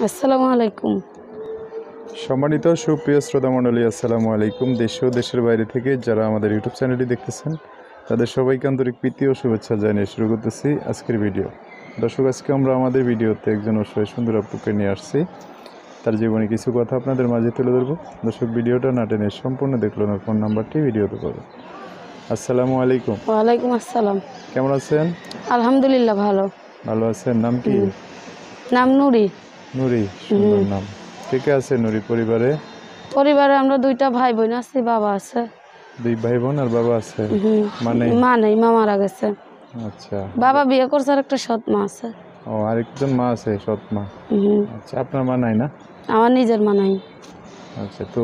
আসসালামু আলাইকুম। সম্মানিত সুপ্রিয় শ্রোতা মণ্ডলী, আসসালামু আলাইকুম। দেশ ও দেশের বাইরে থেকে যারা আমাদের ইউটিউব চ্যানেলটি দেখতেছেন তাদের সবাইকে আন্তরিক প্রীতি ও শুভেচ্ছা জানিয়ে শুরু করতেছি আজকের ভিডিও। দর্শক, আজকে আমরা আমাদের ভিডিওতে একজন অসহায় সুন্দর আপুকে নিয়ে আসছি। তার জীবনে কিছু কথা আপনাদের মাঝে তুলে ধরবো। দর্শক, ভিডিওটা না টেনে সম্পূর্ণ দেখলো না, ফোন নাম্বারটি ভিডিওতে পাবেন। আসসালামু আলাইকুম। ওয়ালাইকুম আসসালাম। কেমন আছেন? আলহামদুলিল্লাহ ভালো। ভালো আছেন। নাম কি? নাম নুরি। নুরি, সুন্দর নাম। কে কে আছে নুরি পরিবারে? পরিবারে আমরা দুইটা ভাই বোন আছি, বাবা আছে। দুই ভাই বোন আর বাবা আছে? মানে মা নেই, মা মারা গেছে। আচ্ছা, বাবা বিয়ে করছে আর একটা সৎ মা আছে। ও, আরেকজন মা আছে, সৎ মা। আচ্ছা, আপনার মা নাই না? আমার নিজের মা নাই। আচ্ছা, তো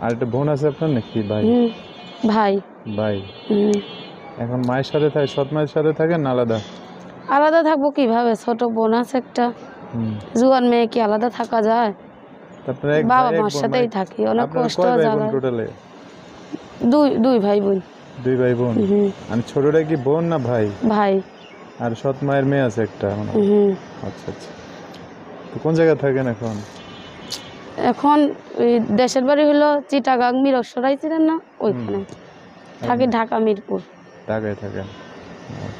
আরেকটা বোন আছে আপনার নাকি? ভাই? ভাই। ভাই। এখন মায়ের সাথে থাকে, সৎ মায়ের সাথে থাকে না আলাদা? আলাদা থাকবো কিভাবে? ছোট বোন আছে একটা, জুয়ান মেয়ে, কি আলাদা থাকা যায়? বাবা মার সাথেই থাকি, অনেক কষ্ট জ্বালা। দুই ভাই বোন। দুই ভাই বোন। আমি ছোটটা কি বোন না ভাই? ভাই। আর সৎ মায়ের মেয়ে আছে একটা। আচ্ছা আচ্ছা, তো কোন জায়গায় থাকেন এখন? এখন দেশের বাড়ি হলো চিটাগাং, মিরসরাই ছিলেন না, ওইখানে থাকি। ঢাকা মিরপুর। ঢাকায় থাকেন।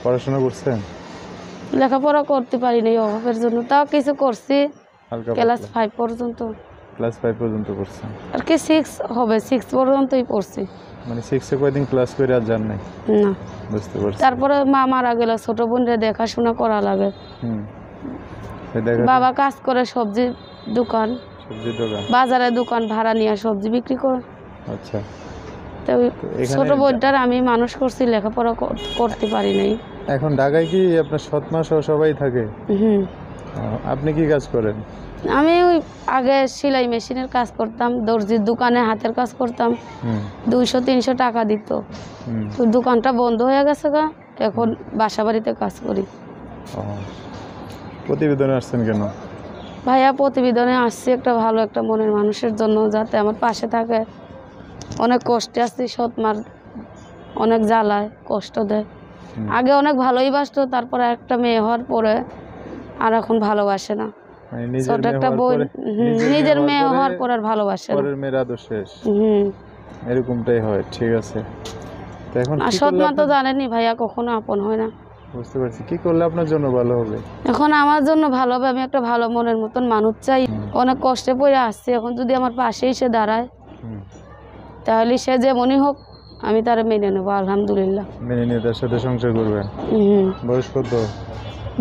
পড়াশোনা করছেন? লেখাপড়া করতে পারিনি অভাবের জন্য, তাও কিছু করছি। ক্লাস 5 পর্যন্ত। ক্লাস 5 পর্যন্ত করছেন? আর কি 6 হবে, 6 পর্যন্তই পড়ছি। মানে 6-এ কয়দিন ক্লাস করে আর যান নাই? না। বুঝতে পারছি। তারপরে মা মারা গেল, ছোট বোনরে দেখাশোনা করা লাগে। বাবা কাজ করে, সবজি দোকান, বাজারে দোকান ভাড়া নিয়ে সবজি বিক্রি করে। আচ্ছা, তো ছোট বোনটার আমি মানুষ করছি, লেখাপড়া করতে পারি নাই। এখন ঢাকায় কি আপনার সৎ মা সহ সবাই থাকে? আপনি কি কাজ করেন? আমি ওই আগে সেলাই মেশিনের কাজ করতাম, দর্জির দোকানে হাতের কাজ করতাম। 200-300 টাকা দিত। তো দোকানটা বন্ধ হয়ে গেছে গা, এখন বাসা বাড়িতে কাজ করি। প্রতিবেদনে আসছেন কেন? ভাইয়া, প্রতিবেদনে আসছি একটা ভালো একটা মনের মানুষের জন্য, যাতে আমার পাশে থাকে। অনেক কষ্টে আসছি, সৎ মার অনেক জ্বালায়, কষ্ট দেয়। আগে অনেক ভালোই বাসতো, তারপরে একটা মেয়ে হওয়ার পরে আর এখন ভালোবাসে না। ছোট একটা বোন, নিজের মেয়ে হওয়ার পর আর ভালোবাসে না। পরের মেয়ের আদর শেষ। এরকমটাই হয়। ঠিক আছে, তো এখন সৎ মা তো জানেনই ভাইয়া, কখনো আপন হয় না। বুঝতে পারছি। কি করলে আপনার জন্য ভালো হবে? এখন আমার জন্য ভালো হবে, আমি একটা ভালো মনের মতন মানুষ চাই। অনেক কষ্টে পড়ে আসছি, এখন যদি আমার পাশে এসে দাঁড়ায় তাহলে সে যেমনই হোক আমি তারা মেনে নেবো। আলহামদুলিল্লাহ। মেনে নিয়ে তার সাথে সংসার করবেন। বয়স কত?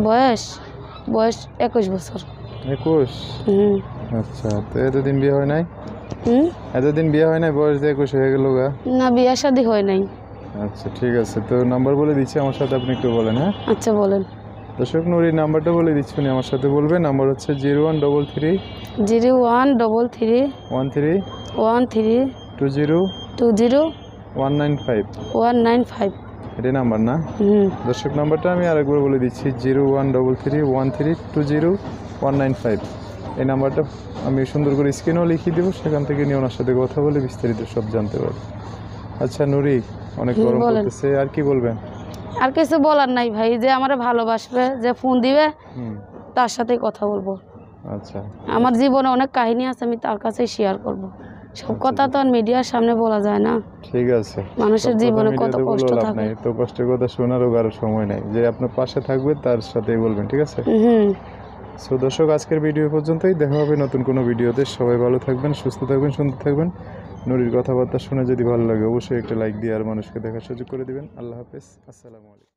বয়স 21 বছর। 21? আচ্ছা, তো এতদিন বিয়ে হয় নাই? এতদিন বিয়ে হয় নাই, বয়স 21 হয়ে গেল গা? না, বিয়ে শাদী হয় নাই। আচ্ছা, ঠিক আছে, তো নাম্বার বলে দিচ্ছি, আমার সাথে আপনি একটু বলেন। হ্যাঁ, আচ্ছা বলেন। দর্শক, নুরির নাম্বারটা বলে দিচ্ছি, উনি আমার সাথে বলবেন। নাম্বার হচ্ছে 0133 0133 13 20 195। এটা নাম্বার না? দর্শক, নাম্বারটা আমি আরেকবার বলে দিচ্ছি, 0133 13 20 195। এই নাম্বারটা আমি সুন্দর করে স্ক্রিনেও লিখিয়ে দেবো, সেখান থেকে নিয়ে ওনার সাথে কথা বলে বিস্তারিত সব জানতে পারবো। আচ্ছা নুরি, অনেক গরম করতেছে, আর কি বলবেন? আর কিছু বলার নাই ভাই, যে আমার ভালোবাসবে, যে ফোন দিবে তার সাথেই কথা বলবো। আচ্ছা, আমার জীবনে অনেক কাহিনী আছে, আমি তার কাছেই শেয়ার করব। সব কথা তো আর মিডিয়ার সামনে বলা যায় না। ঠিক আছে, মানুষের জীবনে কত কষ্ট থাকে। তো কষ্টের কথা শোনারও কারো সময় নাই, যে আপনার পাশে থাকবে তার সাথেই বলবেন। ঠিক আছে। সো দর্শক, আজকের ভিডিও পর্যন্তই। দেখা হবে নতুন কোনো ভিডিওতে। সবাই ভালো থাকবেন, সুস্থ থাকবেন, সুন্দর থাকবেন। নুরির কথাবার্তা শুনে যদি ভালো লাগে অবশ্যই একটা লাইক দিয়ে আর মানুষকে দেখার সুযোগ করে দিবেন। আল্লাহ হাফেজ, আসসালামু আলাইকুম।